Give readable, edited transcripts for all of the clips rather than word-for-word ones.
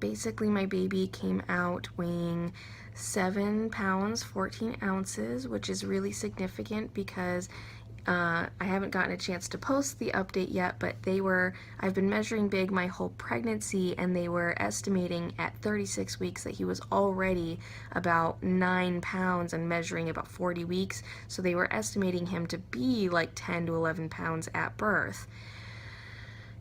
Basically, my baby came out weighing 7 pounds 14 ounces, which is really significant because I haven't gotten a chance to post the update yet, but I've been measuring Big my whole pregnancy, and they were estimating at 36 weeks that he was already about 9 pounds and measuring about 40 weeks. So they were estimating him to be like 10 to 11 pounds at birth.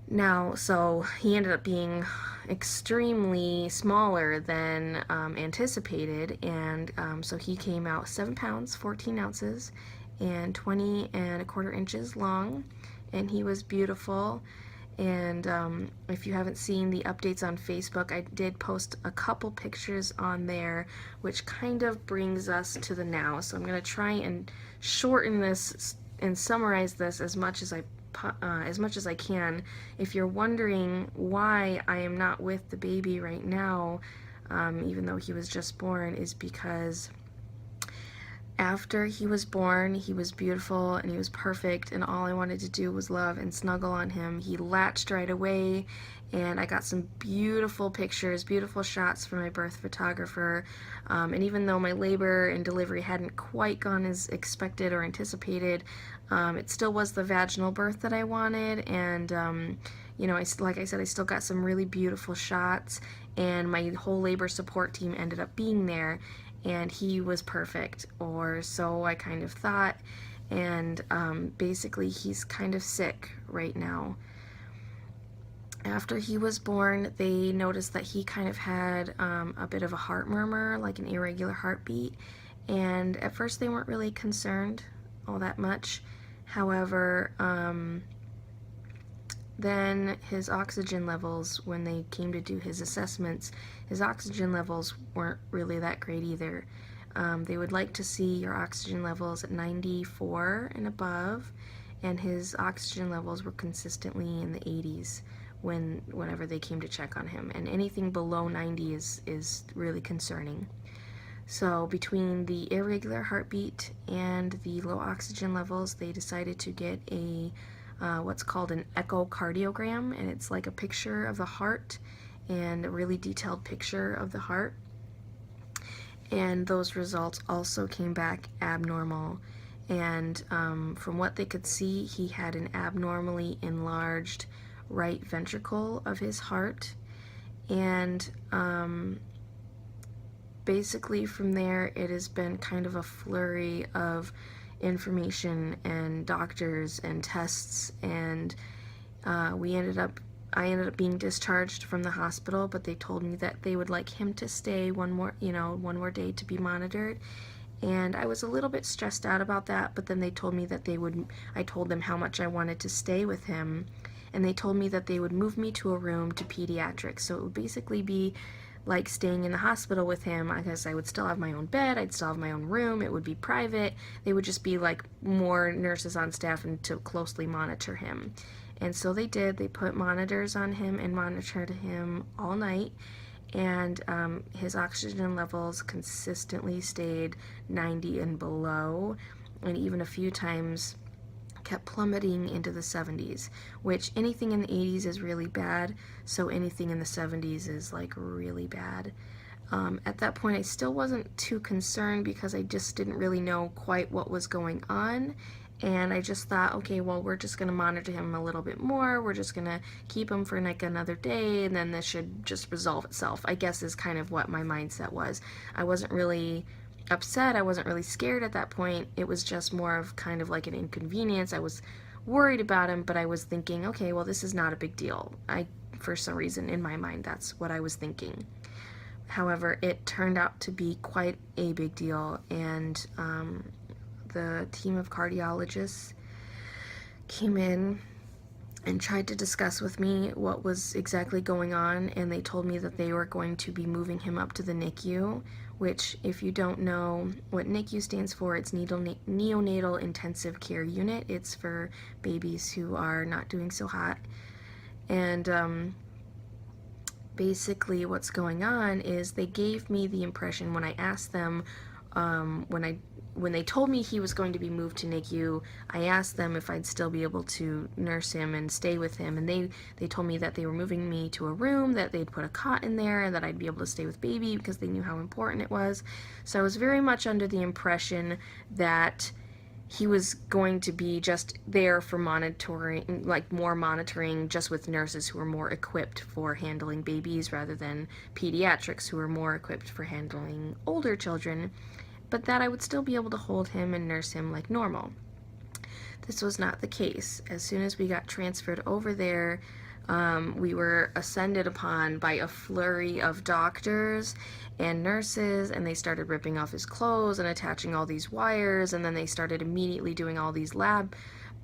Now, so he ended up being extremely smaller than anticipated, and so he came out 7 pounds 14 ounces and 20 1/4 inches long, and he was beautiful. And if you haven't seen the updates on Facebook, I did post a couple pictures on there, which kind of brings us to the now. So I'm going to try and shorten this and summarize this as much as I can. If you're wondering why I am not with the baby right now, even though he was just born, is because after he was born, he was beautiful and he was perfect, and all I wanted to do was love and snuggle on him. He latched right away, and I got some beautiful pictures, beautiful shots from my birth photographer. And even though my labor and delivery hadn't quite gone as expected or anticipated, it still was the vaginal birth that I wanted. And you know, like I said, I still got some really beautiful shots, and my whole labor support team ended up being there, and he was perfect, or so I kind of thought. And basically he's kind of sick right now. After he was born, they noticed that he kind of had a bit of a heart murmur, like an irregular heartbeat, and at first they weren't really concerned all that much. However, then his oxygen levels, when they came to do his assessments, his oxygen levels weren't really that great either. They would like to see your oxygen levels at 94 and above, and his oxygen levels were consistently in the 80s whenever they came to check on him, and anything below 90 is really concerning. So between the irregular heartbeat and the low oxygen levels, they decided to get a what's called an echocardiogram, and it's like a picture of the heart and a really detailed picture of the heart. And those results also came back abnormal, and from what they could see, he had an abnormally enlarged right ventricle of his heart. And basically from there, it has been kind of a flurry of information and doctors and tests, and I ended up being discharged from the hospital, but they told me that they would like him to stay one more day to be monitored. And I was a little bit stressed out about that, but then they told me that I told them how much I wanted to stay with him, and they told me that they would move me to a room to pediatrics. So it would basically be like staying in the hospital with him. I guess I would still have my own bed, I'd still have my own room, it would be private. They would just be like more nurses on staff and to closely monitor him. And so they did. They put monitors on him and monitored him all night, and his oxygen levels consistently stayed 90 and below, and even a few times kept plummeting into the 70s, which anything in the 80s is really bad, so anything in the 70s is like really bad. At that point I still wasn't too concerned because I just didn't really know quite what was going on, and I just thought, okay, well, we're just going to monitor him a little bit more, we're just going to keep him for like another day, and then this should just resolve itself, I guess, is kind of what my mindset was. I wasn't really upset, I wasn't really scared at that point. It was just more of kind of like an inconvenience. I was worried about him, but I was thinking, okay, well, this is not a big deal. For some reason in my mind, that's what I was thinking. However, it turned out to be quite a big deal, and the team of cardiologists came in and tried to discuss with me what was exactly going on, and they told me that they were going to be moving him up to the Nicu, which, if you don't know what Nicu stands for, it's Neonatal Intensive Care Unit. It's for babies who are not doing so hot. And basically what's going on is they gave me the impression when I asked them, when when they told me he was going to be moved to NICU, I asked them if I'd still be able to nurse him and stay with him, and they told me that they were moving me to a room, that they'd put a cot in there, and that I'd be able to stay with baby because they knew how important it was. So I was very much under the impression that he was going to be just there for monitoring, like more monitoring, just with nurses who are more equipped for handling babies rather than pediatrics who are more equipped for handling older children, but that I would still be able to hold him and nurse him like normal. This was not the case. As soon as we got transferred over there, we were ascended upon by a flurry of doctors and nurses, and they started ripping off his clothes and attaching all these wires, and then they started immediately doing all these lab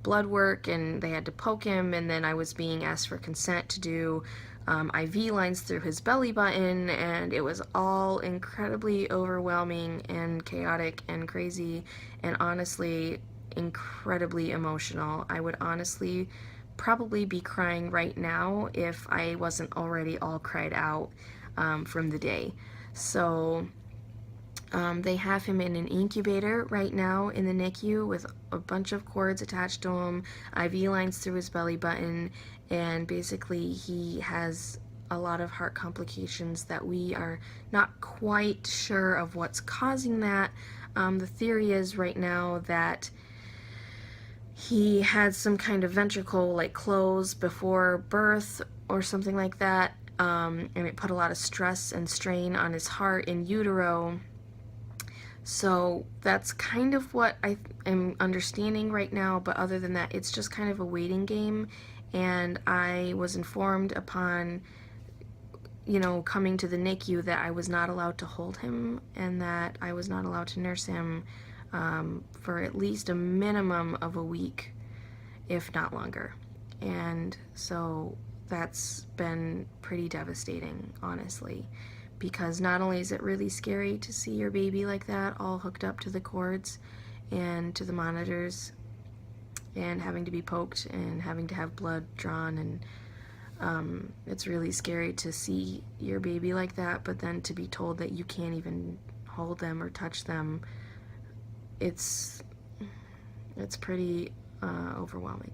blood work, and they had to poke him, and then I was being asked for consent to do IV lines through his belly button, and it was all incredibly overwhelming and chaotic and crazy, and honestly incredibly emotional. I would honestly probably be crying right now if I wasn't already all cried out from the day. So they have him in an incubator right now in the NICU with a bunch of cords attached to him, IV lines through his belly button, and basically he has a lot of heart complications that we are not quite sure of what's causing that. The theory is right now that he had some kind of ventricle like close before birth or something like that, and it put a lot of stress and strain on his heart in utero. So that's kind of what I am understanding right now, but other than that, it's just kind of a waiting game. And I was informed upon, coming to the NICU that I was not allowed to hold him and that I was not allowed to nurse him for at least a minimum of a week, if not longer. And so that's been pretty devastating, honestly, because not only is it really scary to see your baby like that, all hooked up to the cords and to the monitors and having to be poked and having to have blood drawn, and it's really scary to see your baby like that, but then to be told that you can't even hold them or touch them, it's pretty overwhelming.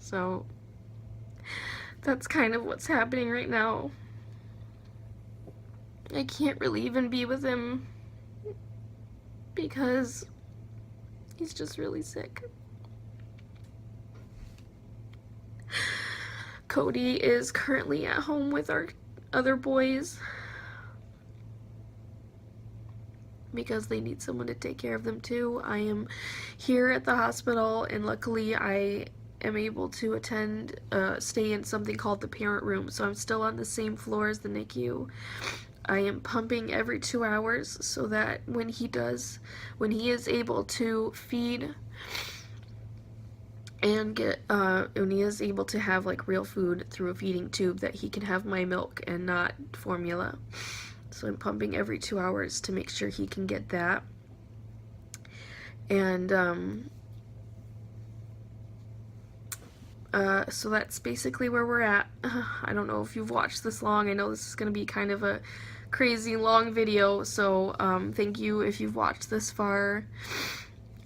So that's kind of what's happening right now. I can't really even be with him because he's just really sick. Cody is currently at home with our other boys because they need someone to take care of them too. I am here at the hospital, and luckily I am able to stay in something called the parent room, so I'm still on the same floor as the NICU. I am pumping every 2 hours so that when he is able to feed and when he is able to have like real food through a feeding tube, that he can have my milk and not formula. So I'm pumping every 2 hours to make sure he can get that. And so that's basically where we're at. I don't know if you've watched this long. I know this is going to be kind of a crazy long video, so thank you if you've watched this far.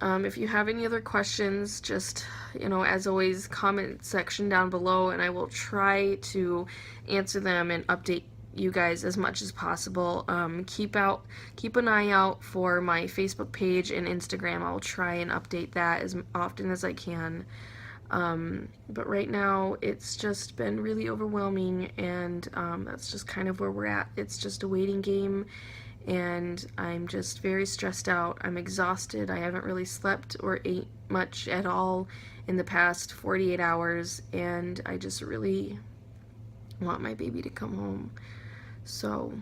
If you have any other questions, just, as always, comment section down below, and I will try to answer them and update you guys as much as possible. Keep an eye out for my Facebook page and Instagram. I'll try and update that as often as I can. But right now it's just been really overwhelming, and that's just kind of where we're at. It's just a waiting game, and I'm just very stressed out. I'm exhausted. I haven't really slept or ate much at all in the past 48 hours, and I just really want my baby to come home. So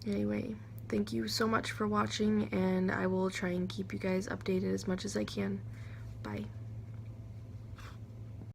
anyway, thank you so much for watching, and I will try and keep you guys updated as much as I can. Bye.